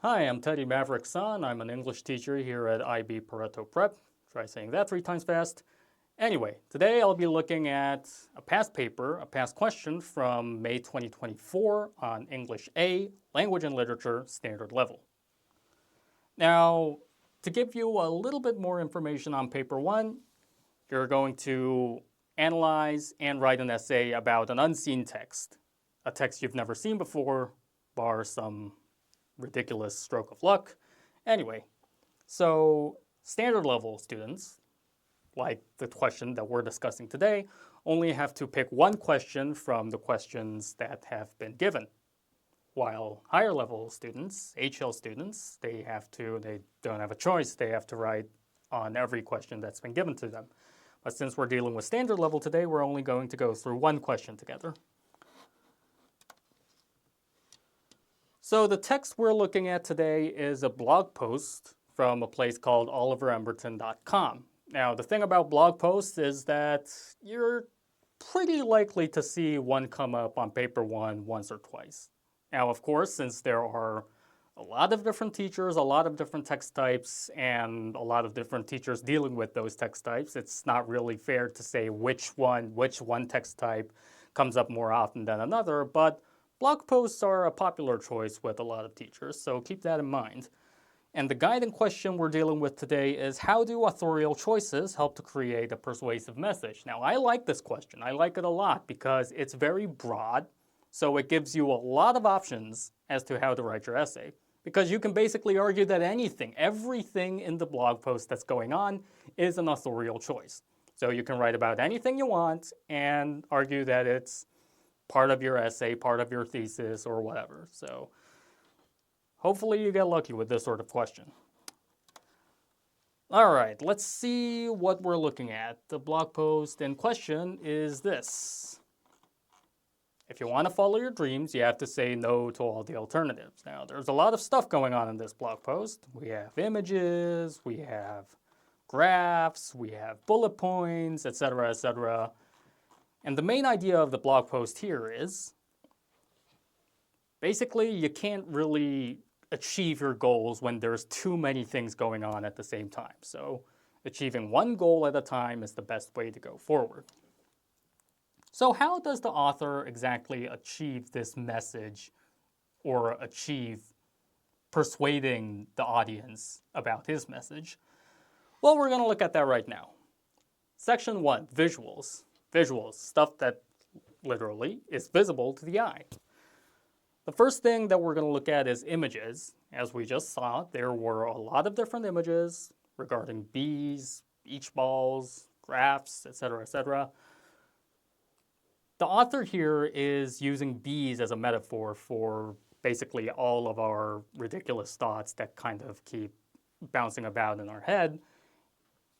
Hi, I'm Teddy Maverick Son. I'm an English teacher here at IB Pareto Prep. Try saying that 3 times fast. Anyway, today I'll be looking at a past paper, a past question from May 2024 on English A, Language and Literature, Standard Level. Now, to give you a little bit more information on paper 1, you're going to analyze and write an essay about an unseen text, a text you've never seen before, bar some ridiculous stroke of luck. Anyway, so standard level students, like the question that we're discussing today, only have to pick one question from the questions that have been given. While higher level students, HL students, they don't have a choice. They have to write on every question that's been given to them. But since we're dealing with standard level today, we're only going to go through one question together. So the text we're looking at today is a blog post from a place called oliveremberton.com. Now, the thing about blog posts is that you're pretty likely to see one come up on paper 1 once or twice. Now, of course, since there are a lot of different teachers, a lot of different text types, and a lot of different teachers dealing with those text types, it's not really fair to say which one text type comes up more often than another, but blog posts are a popular choice with a lot of teachers, so keep that in mind. And the guiding question we're dealing with today is, how do authorial choices help to create a persuasive message? Now, I like this question. I like it a lot because it's very broad, so it gives you a lot of options as to how to write your essay. Because you can basically argue that everything in the blog post that's going on is an authorial choice. So you can write about anything you want and argue that it's part of your essay, part of your thesis, or whatever. So hopefully you get lucky with this sort of question. All right, let's see what we're looking at. The blog post in question is this. If you want to follow your dreams, you have to say no to all the alternatives. Now, there's a lot of stuff going on in this blog post. We have images, we have graphs, we have bullet points, etc., etc. And the main idea of the blog post here is, basically, you can't really achieve your goals when there's too many things going on at the same time. So achieving one goal at a time is the best way to go forward. So how does the author exactly achieve this message or achieve persuading the audience about his message? Well, we're going to look at that right now. Section 1, visuals. Visuals, stuff that literally is visible to the eye. The first thing that we're going to look at is images. As we just saw, there were a lot of different images regarding bees, beach balls, graphs, etc., etc. The author here is using bees as a metaphor for basically all of our ridiculous thoughts that kind of keep bouncing about in our head,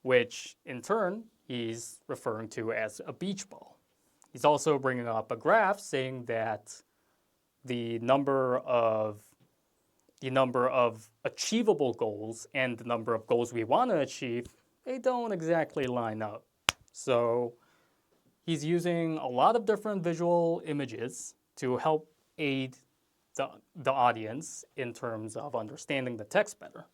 which in turn he's referring to as a beach ball. He's also bringing up a graph saying that the number of achievable goals and the number of goals we want to achieve, they don't exactly line up. So he's using a lot of different visual images to help aid the audience in terms of understanding the text better.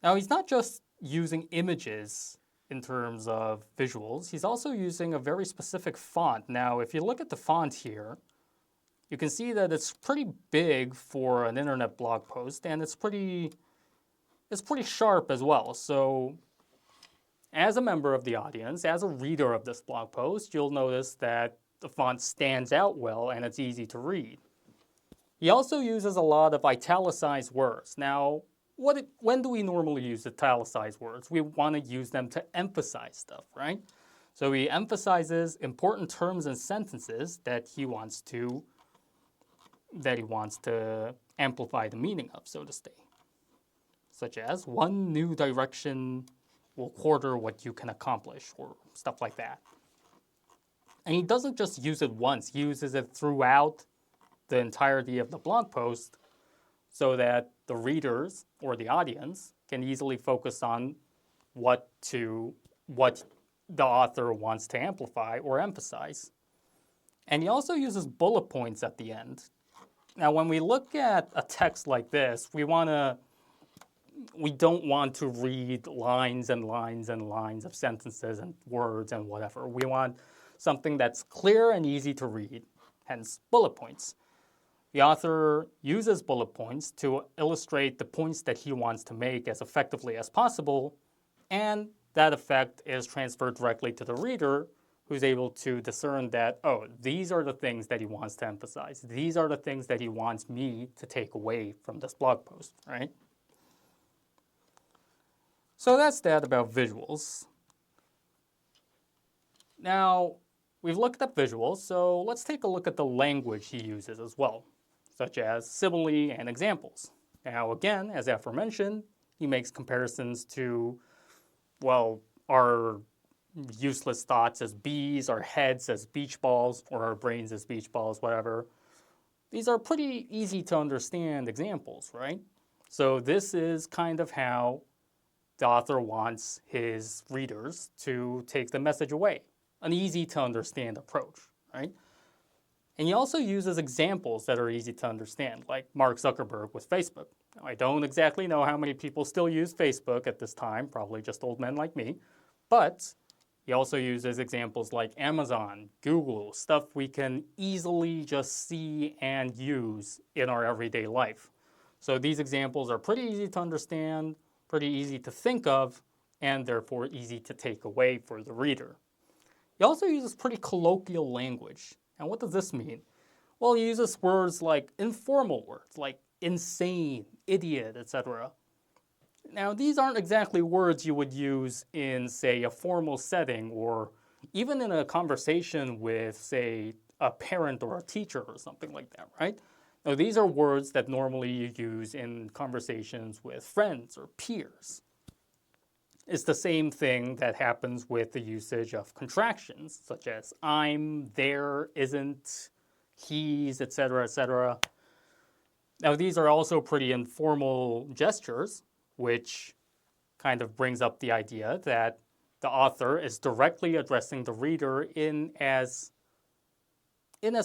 Now, he's not just using images in terms of visuals, he's also using a very specific font. Now, if you look at the font here, you can see that it's pretty big for an internet blog post, and it's pretty sharp as well. So as a member of the audience, as a reader of this blog post, you'll notice that the font stands out well and it's easy to read. He also uses a lot of italicized words. Now, when do we normally use italicized words? We want to use them to emphasize stuff, right? So he emphasizes important terms and sentences that he wants to amplify the meaning of, so to say. Such as, one new direction will quarter what you can accomplish, or stuff like that. And he doesn't just use it once, he uses it throughout the entirety of the blog post so that the readers or the audience can easily focus on what the author wants to amplify or emphasize. And he also uses bullet points at the end. Now, when we look at a text like this, we don't want to read lines and lines and lines of sentences and words and whatever. We want something that's clear and easy to read, hence bullet points. The author uses bullet points to illustrate the points that he wants to make as effectively as possible, and that effect is transferred directly to the reader, who's able to discern that, oh, these are the things that he wants to emphasize. These are the things that he wants me to take away from this blog post, right? So that's that about visuals. Now, we've looked at visuals, so let's take a look at the language he uses as well, such as simile and examples. Now, again, as aforementioned, he makes comparisons to, well, our useless thoughts as bees, our heads as beach balls, or our brains as beach balls, whatever. These are pretty easy to understand examples, right? So this is kind of how the author wants his readers to take the message away. An easy to understand approach, right? And he also uses examples that are easy to understand, like Mark Zuckerberg with Facebook. Now, I don't exactly know how many people still use Facebook at this time, probably just old men like me, but he also uses examples like Amazon, Google, stuff we can easily just see and use in our everyday life. So these examples are pretty easy to understand, pretty easy to think of, and therefore easy to take away for the reader. He also uses pretty colloquial language. And what does this mean? Well, he uses words like informal words, like insane, idiot, etc. Now, these aren't exactly words you would use in, say, a formal setting or even in a conversation with, say, a parent or a teacher or something like that, right? Now, these are words that normally you use in conversations with friends or peers. It's the same thing that happens with the usage of contractions, such as I'm, there, isn't, he's, etc., etc. Now, these are also pretty informal gestures, which kind of brings up the idea that the author is directly addressing the reader in as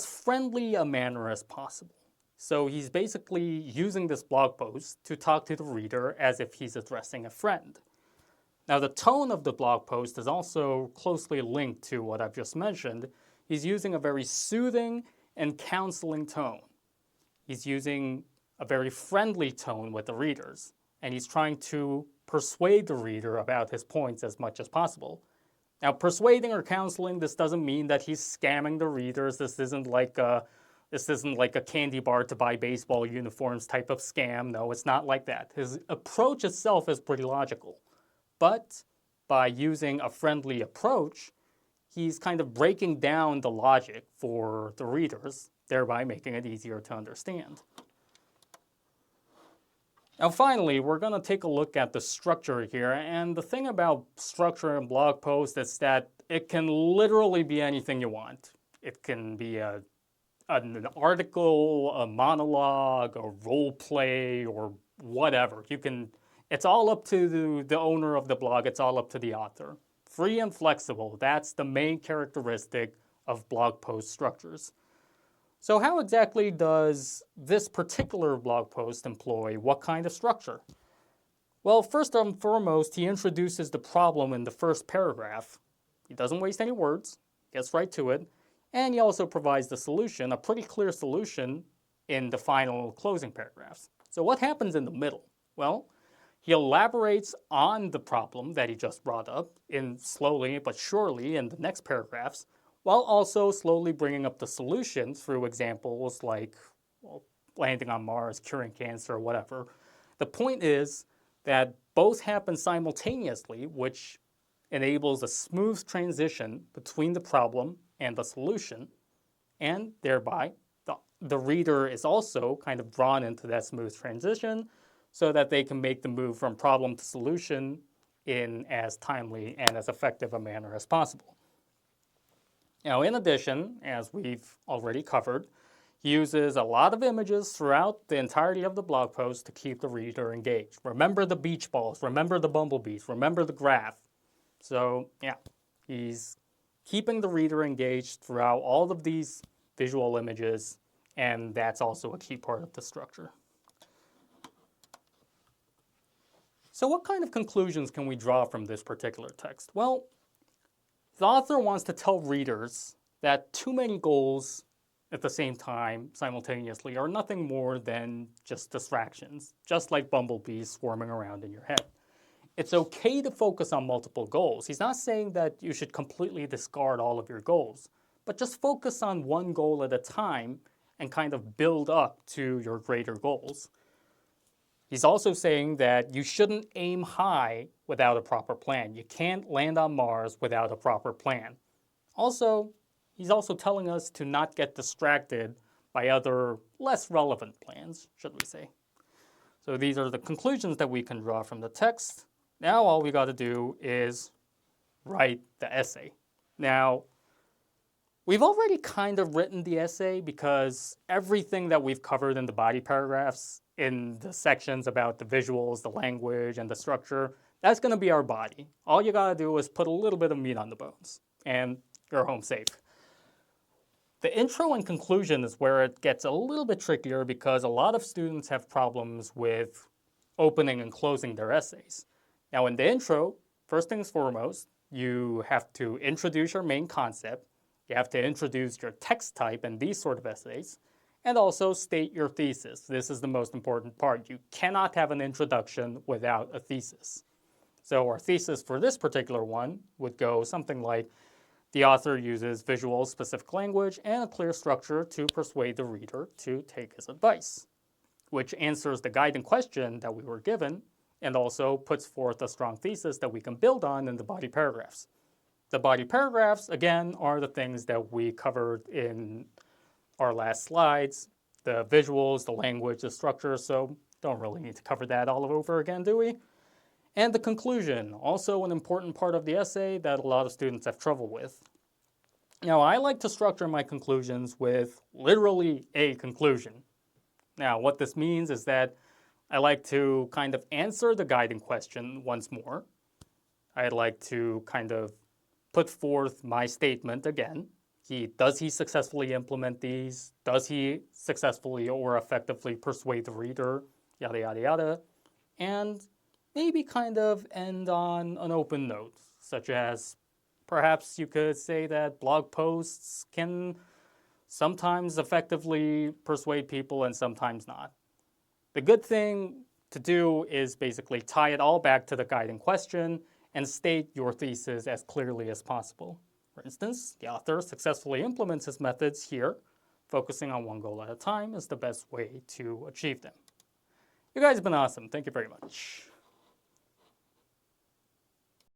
friendly a manner as possible. So he's basically using this blog post to talk to the reader as if he's addressing a friend. Now, the tone of the blog post is also closely linked to what I've just mentioned. He's using a very soothing and counseling tone. He's using a very friendly tone with the readers, and he's trying to persuade the reader about his points as much as possible. Now, persuading or counseling, this doesn't mean that he's scamming the readers. This isn't like a candy bar to buy baseball uniforms type of scam. No, it's not like that. His approach itself is pretty logical. But by using a friendly approach, he's kind of breaking down the logic for the readers, thereby making it easier to understand. Now finally, we're going to take a look at the structure here, and the thing about structure in blog posts is that it can literally be anything you want. It can be an article, a monologue, a role play, or whatever. It's all up to the owner of the blog, it's all up to the author. Free and flexible, that's the main characteristic of blog post structures. So how exactly does this particular blog post employ what kind of structure? Well, first and foremost, he introduces the problem in the first paragraph. He doesn't waste any words, gets right to it, and he also provides the solution, a pretty clear solution, in the final closing paragraphs. So what happens in the middle? Well, he elaborates on the problem that he just brought up in slowly but surely in the next paragraphs, while also slowly bringing up the solution through examples like landing on Mars, curing cancer, or whatever. The point is that both happen simultaneously, which enables a smooth transition between the problem and the solution, and thereby the reader is also kind of drawn into that smooth transition so that they can make the move from problem to solution in as timely and as effective a manner as possible. Now, in addition, as we've already covered, he uses a lot of images throughout the entirety of the blog post to keep the reader engaged. Remember the beach balls, remember the bumblebees, remember the graph. So, yeah, he's keeping the reader engaged throughout all of these visual images And that's also a key part of the structure. So what kind of conclusions can we draw from this particular text? Well, the author wants to tell readers that too many goals at the same time, simultaneously, are nothing more than just distractions, just like bumblebees swarming around in your head. It's okay to focus on multiple goals. He's not saying that you should completely discard all of your goals, but just focus on one goal at a time and kind of build up to your greater goals. He's also saying that you shouldn't aim high without a proper plan. You can't land on Mars without a proper plan. Also, he's also telling us to not get distracted by other less relevant plans, should we say. So these are the conclusions that we can draw from the text. Now all we got to do is write the essay. Now, we've already kind of written the essay because everything that we've covered in the body paragraphs, in the sections about the visuals, the language, and the structure, that's going to be our body. All you got to do is put a little bit of meat on the bones, and you're home safe. The intro and conclusion is where it gets a little bit trickier because a lot of students have problems with opening and closing their essays. Now in the intro, first things foremost, you have to introduce your main concept, you have to introduce your text type and these sort of essays, and also state your thesis. This is the most important part. You cannot have an introduction without a thesis. So our thesis for this particular one would go something like, the author uses visual specific language and a clear structure to persuade the reader to take his advice, which answers the guiding question that we were given and also puts forth a strong thesis that we can build on in the body paragraphs. The body paragraphs, again, are the things that we covered in our last slides, the visuals, the language, the structure, so don't really need to cover that all over again, do we? And the conclusion, also an important part of the essay that a lot of students have trouble with. Now, I like to structure my conclusions with literally a conclusion. Now, what this means is that I like to kind of answer the guiding question once more. I'd like to kind of put forth my statement again. Does he successfully implement these? Does he successfully or effectively persuade the reader? Yada, yada, yada. And maybe kind of end on an open note, such as perhaps you could say that blog posts can sometimes effectively persuade people and sometimes not. The good thing to do is basically tie it all back to the guiding question and state your thesis as clearly as possible. For instance, the author successfully implements his methods here. Focusing on one goal at a time is the best way to achieve them. You guys have been awesome. Thank you very much.